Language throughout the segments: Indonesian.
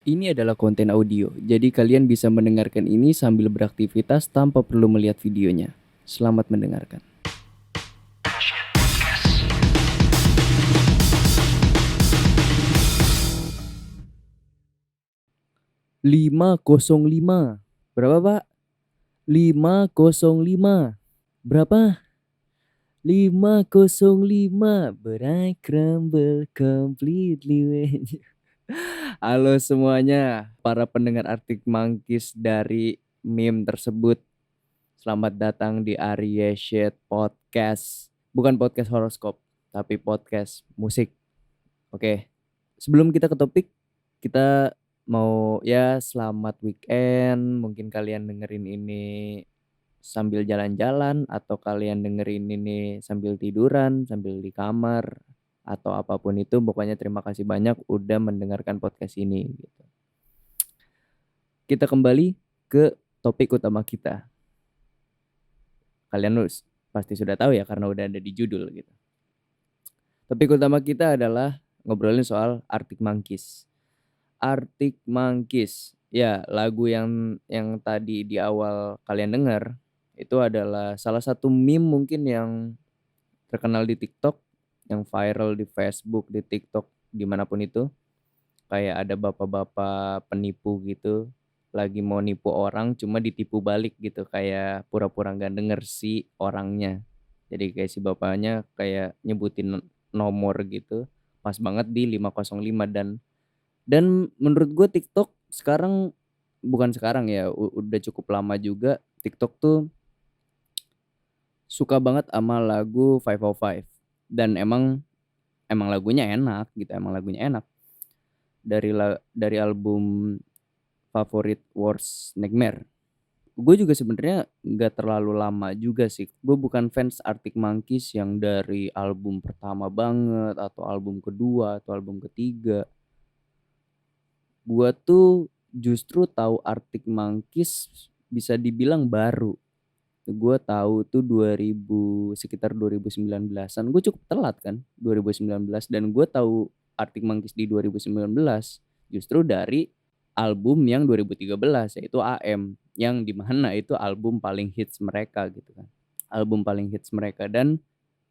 Ini adalah konten audio, jadi kalian bisa mendengarkan ini sambil beraktivitas tanpa perlu melihat videonya. Selamat mendengarkan. 505. Berapa, Pak? 505. Berapa? 505. But I crumble completely when you... Halo semuanya, para pendengar Arctic Monkeys dari meme tersebut. Selamat datang di Arya Shit Podcast. Bukan podcast horoskop, tapi podcast musik. Oke, sebelum kita ke topik, kita mau selamat weekend. Mungkin kalian dengerin ini sambil jalan-jalan atau kalian dengerin ini sambil tiduran, sambil di kamar atau apapun itu. Pokoknya terima kasih banyak udah mendengarkan podcast ini gitu. Kita kembali ke topik utama kita. Kalian pasti sudah tahu ya karena udah ada di judul gitu. Topik utama kita adalah ngobrolin soal Arctic Monkeys. Arctic Monkeys. Ya, lagu yang tadi di awal kalian dengar itu adalah salah satu meme mungkin yang terkenal di TikTok, yang viral di Facebook, di TikTok, dimanapun itu. Kayak ada bapak-bapak penipu gitu, lagi mau nipu orang cuma ditipu balik gitu, kayak pura-pura nggak denger si orangnya. Jadi kayak si bapaknya kayak nyebutin nomor gitu, pas banget di 505 dan menurut gue TikTok sekarang, bukan sekarang ya, udah cukup lama juga TikTok tuh suka banget sama lagu 505 dan emang lagunya enak gitu, emang lagunya enak. Dari album favorit Worst Nightmare. Gue juga sebenarnya nggak terlalu lama juga sih. Gue bukan fans Arctic Monkeys yang dari album pertama banget atau album kedua atau album ketiga. Gue tuh justru tahu Arctic Monkeys bisa dibilang baru. Gue tahu tuh sekitar 2019-an. Gue cukup telat kan 2019, dan gue tahu Arctic Monkeys di 2019 justru dari album yang 2013 yaitu AM, yang dimana itu album paling hits mereka gitu kan. Album paling hits mereka, dan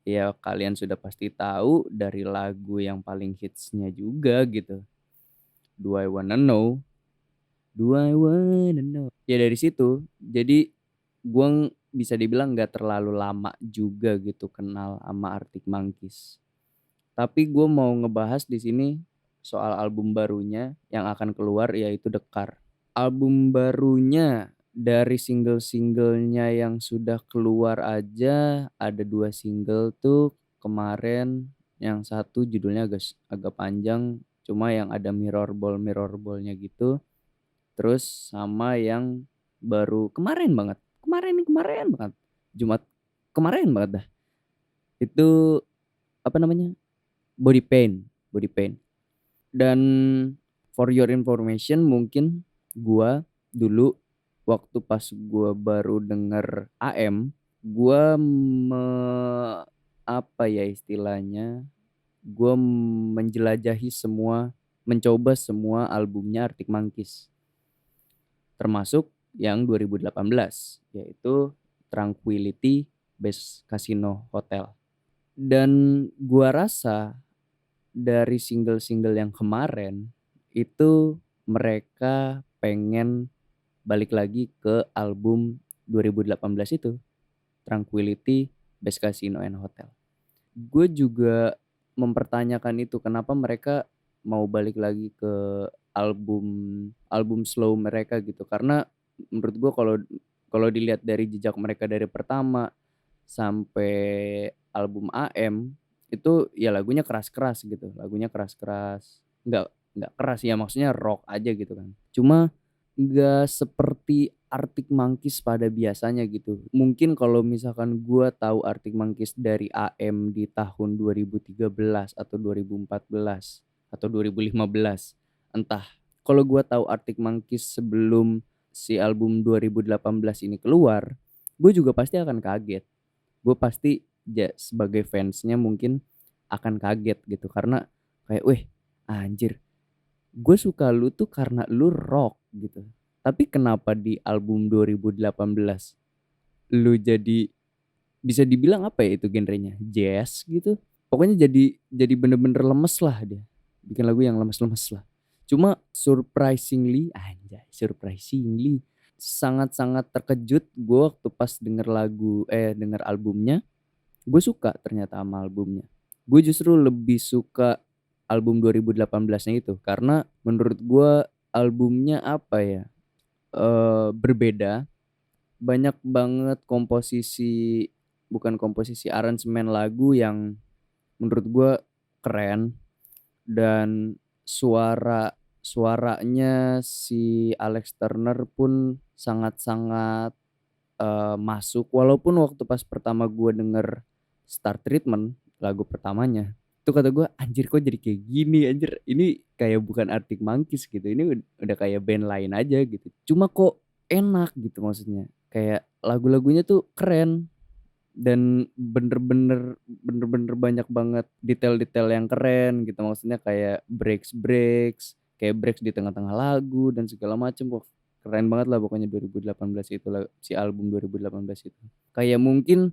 ya kalian sudah pasti tahu dari lagu yang paling hitsnya juga gitu. Do I Wanna Know? Do I Wanna Know? Ya dari situ, jadi gue bisa dibilang nggak terlalu lama juga gitu kenal sama Arctic Monkeys. Tapi gue mau ngebahas di sini soal album barunya yang akan keluar, yaitu The Car. Album barunya dari single-singlenya yang sudah keluar aja ada 2 single tuh kemarin. Yang satu judulnya agak panjang, cuma yang ada mirror ball-nya gitu. Terus sama yang baru kemarin banget, Jumat kemarin banget dah. Itu apa namanya? Body Pain. Dan for your information, mungkin gua dulu waktu pas gua baru denger AM, gua apa ya istilahnya? Gua mencoba semua albumnya Arctic Monkeys. Termasuk yang 2018, yaitu Tranquility Base Casino Hotel. Dan gua rasa dari single-single yang kemarin itu mereka pengen balik lagi ke album 2018 itu, Tranquility Base Casino and Hotel. Gue juga mempertanyakan itu, kenapa mereka mau balik lagi ke album album slow mereka gitu. Karena menurut gue kalau dilihat dari jejak mereka dari pertama sampai album AM itu ya lagunya keras-keras gitu. Lagunya keras-keras. Enggak keras ya, maksudnya rock aja gitu kan. Cuma enggak seperti Arctic Monkeys pada biasanya gitu. Mungkin kalau misalkan gua tahu Arctic Monkeys dari AM di tahun 2013 atau 2014 atau 2015, entah. Kalau gua tahu Arctic Monkeys sebelum si album 2018 ini keluar, gue juga pasti akan kaget. Gue pasti sebagai fansnya mungkin akan kaget gitu, karena kayak weh anjir, gue suka lu tuh karena lu rock gitu. Tapi kenapa di album 2018 lu jadi bisa dibilang apa ya itu genrenya? Jazz gitu. Pokoknya jadi bener-bener lemes lah dia. Bikin lagu yang lemes-lemes lah. Cuma surprisingly, anjay, surprisingly sangat-sangat terkejut gue waktu pas denger albumnya. Gue suka ternyata sama albumnya. Gue justru lebih suka album 2018-nya itu karena menurut gue albumnya apa ya? Berbeda, banyak banget komposisi aransemen lagu yang menurut gue keren, dan suaranya si Alex Turner pun sangat-sangat masuk, walaupun waktu pas pertama gue denger Star Treatment, lagu pertamanya, itu kata gue anjir kok jadi kayak gini, anjir ini kayak bukan Arctic Monkeys gitu, ini udah kayak band lain aja gitu, cuma kok enak gitu, maksudnya kayak lagu-lagunya tuh keren dan bener-bener banyak banget detail-detail yang keren gitu, maksudnya kayak kayak breaks di tengah-tengah lagu dan segala macem. Wah, keren banget lah pokoknya 2018 itu lah, si album 2018 itu. Kayak mungkin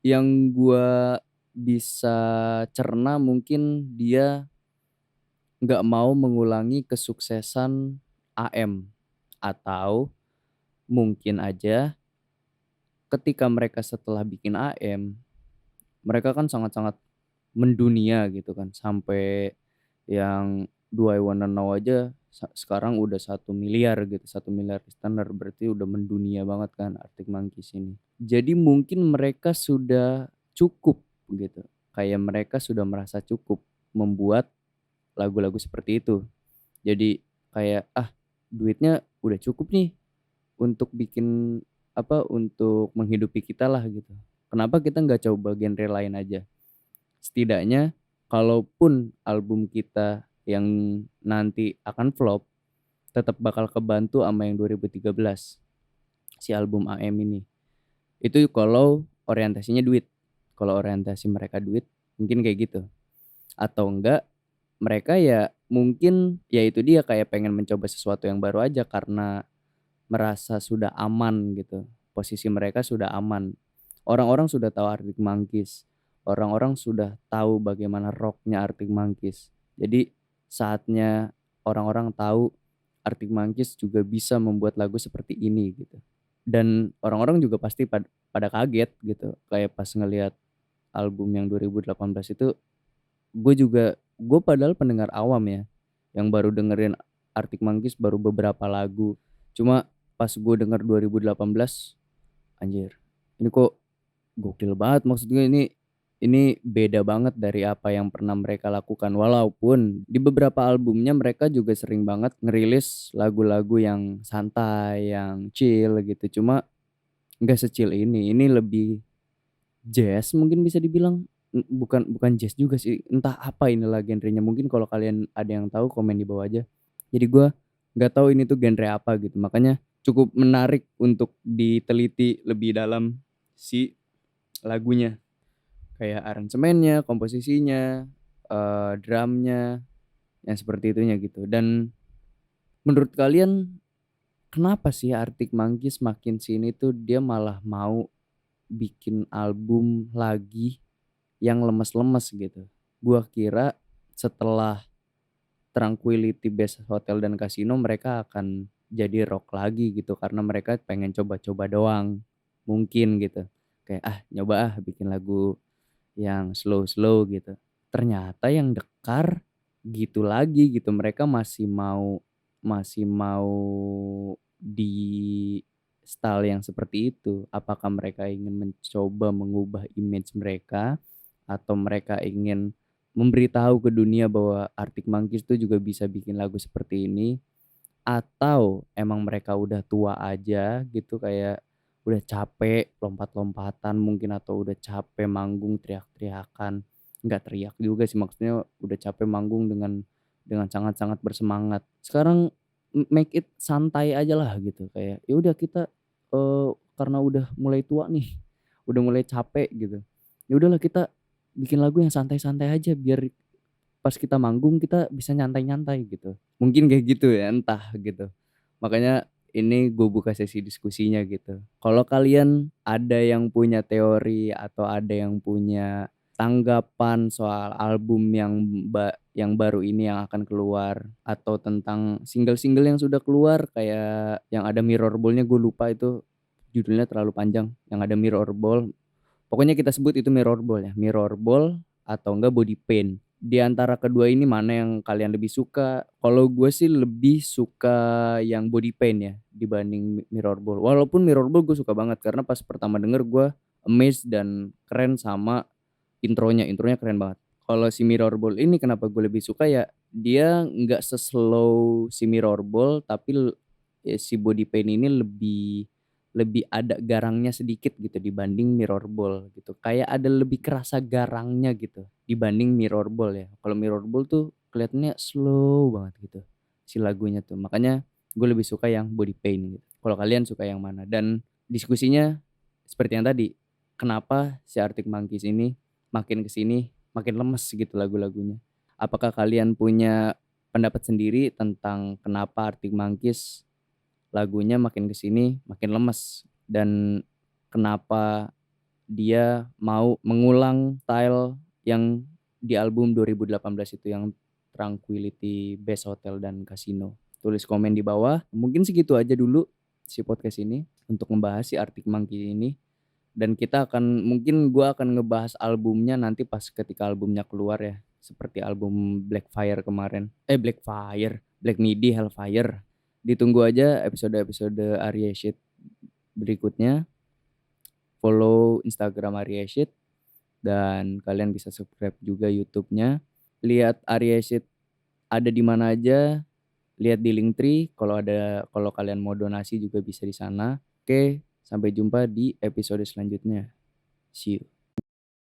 yang gua bisa cerna mungkin dia nggak mau mengulangi kesuksesan AM, atau mungkin aja ketika mereka setelah bikin AM, mereka kan sangat-sangat mendunia gitu kan, sampai yang Do I Wanna Know aja sekarang udah 1 miliar gitu, 1 miliar listener, berarti udah mendunia banget kan Arctic Monkeys ini. Jadi mungkin mereka sudah cukup gitu, kayak mereka sudah merasa cukup membuat lagu-lagu seperti itu. Jadi kayak, duitnya udah cukup nih untuk bikin untuk menghidupi kita lah gitu. Kenapa kita nggak coba genre lain aja? Setidaknya kalaupun album kita yang nanti akan flop, tetap bakal kebantu sama yang 2013, si album AM ini. Itu kalau orientasinya duit. Kalau orientasi mereka duit, mungkin kayak gitu. Atau enggak, mereka ya mungkin ya itu dia kayak pengen mencoba sesuatu yang baru aja karena merasa sudah aman gitu. Posisi mereka sudah aman. Orang-orang sudah tahu Arctic Monkeys. Orang-orang sudah tahu bagaimana rocknya Arctic Monkeys. Jadi saatnya orang-orang tahu Arctic Monkeys juga bisa membuat lagu seperti ini gitu. Dan orang-orang juga pasti pada kaget gitu. Kayak pas ngelihat album yang 2018 itu, gue padahal pendengar awam ya, yang baru dengerin Arctic Monkeys baru beberapa lagu. Cuma pas gue denger 2018, anjir, ini kok gokil banget, maksudnya ini beda banget dari apa yang pernah mereka lakukan. Walaupun di beberapa albumnya mereka juga sering banget ngerilis lagu-lagu yang santai, yang chill gitu. Cuma nggak se-chill ini. Ini lebih jazz mungkin bisa dibilang. Bukan bukan jazz juga sih. Entah apa inilah genrenya. Mungkin kalau kalian ada yang tahu komen di bawah aja. Jadi gue nggak tahu ini tuh genre apa gitu. Makanya cukup menarik untuk diteliti lebih dalam si lagunya. Kayak aransemennya, komposisinya, drumnya, yang seperti itunya gitu. Dan menurut kalian kenapa sih Arctic Monkeys makin sini tuh dia malah mau bikin album lagi yang lemes-lemes gitu? Gua kira setelah Tranquility Base Hotel dan Casino mereka akan jadi rock lagi gitu karena mereka pengen coba-coba doang. Mungkin gitu. Kayak nyoba bikin lagu yang slow-slow gitu. Ternyata yang Dekar gitu lagi gitu. Mereka masih mau di style yang seperti itu. Apakah mereka ingin mencoba mengubah image mereka atau mereka ingin memberitahu ke dunia bahwa Arctic Monkeys itu juga bisa bikin lagu seperti ini, atau emang mereka udah tua aja gitu, kayak udah capek lompat-lompatan mungkin, atau udah capek manggung teriak-teriakan. Nggak teriak juga sih, maksudnya udah capek manggung dengan sangat-sangat bersemangat. Sekarang make it santai aja lah gitu, kayak ya udah kita karena udah mulai tua nih, udah mulai capek gitu. Ya udahlah kita bikin lagu yang santai-santai aja biar pas kita manggung kita bisa nyantai-nyantai gitu. Mungkin kayak gitu ya, entah gitu. Makanya ini gue buka sesi diskusinya gitu. Kalau kalian ada yang punya teori atau ada yang punya tanggapan soal album yang baru ini yang akan keluar, atau tentang single-single yang sudah keluar kayak yang ada Mirror Ball-nya, gue lupa itu judulnya terlalu panjang, yang ada Mirror Ball. Pokoknya kita sebut itu Mirror Ball ya, Mirror Ball atau enggak Body Paint. Di antara kedua ini mana yang kalian lebih suka? Kalau gue sih lebih suka yang Body Paint ya dibanding Mirror Ball. Walaupun Mirror Ball gue suka banget karena pas pertama denger gue amazed dan keren sama intronya keren banget. Kalau si Mirror Ball ini kenapa gue lebih suka ya, dia nggak seslow si Mirror Ball, tapi ya si Body Paint ini lebih lebih ada garangnya sedikit gitu dibanding Mirror Ball gitu. Kayak ada lebih kerasa garangnya gitu dibanding Mirror Ball ya. Kalau Mirror Ball tuh kelihatannya slow banget gitu si lagunya tuh. Makanya gue lebih suka yang Body Paint gitu. Kalau kalian suka yang mana? Dan diskusinya seperti yang tadi, kenapa si Arctic Monkeys ini makin kesini makin lemes gitu lagu-lagunya. Apakah kalian punya pendapat sendiri tentang kenapa Arctic Monkeys lagunya makin kesini makin lemes, dan kenapa dia mau mengulang style yang di album 2018 itu yang Tranquility Base Hotel dan Casino? Tulis komen di bawah. Mungkin segitu aja dulu si podcast ini untuk membahas si Arctic Monkey ini, dan kita akan mungkin gua akan ngebahas albumnya nanti pas ketika albumnya keluar ya, seperti album Blackfire kemarin. Black Midi Hellfire. Ditunggu aja episode-episode Arya Shit berikutnya. Follow Instagram Arya Shit dan kalian bisa subscribe juga YouTube-nya. Lihat Arya Shit ada di mana aja. Lihat di Linktree, kalau kalian mau donasi juga bisa di sana. Oke, sampai jumpa di episode selanjutnya. See you.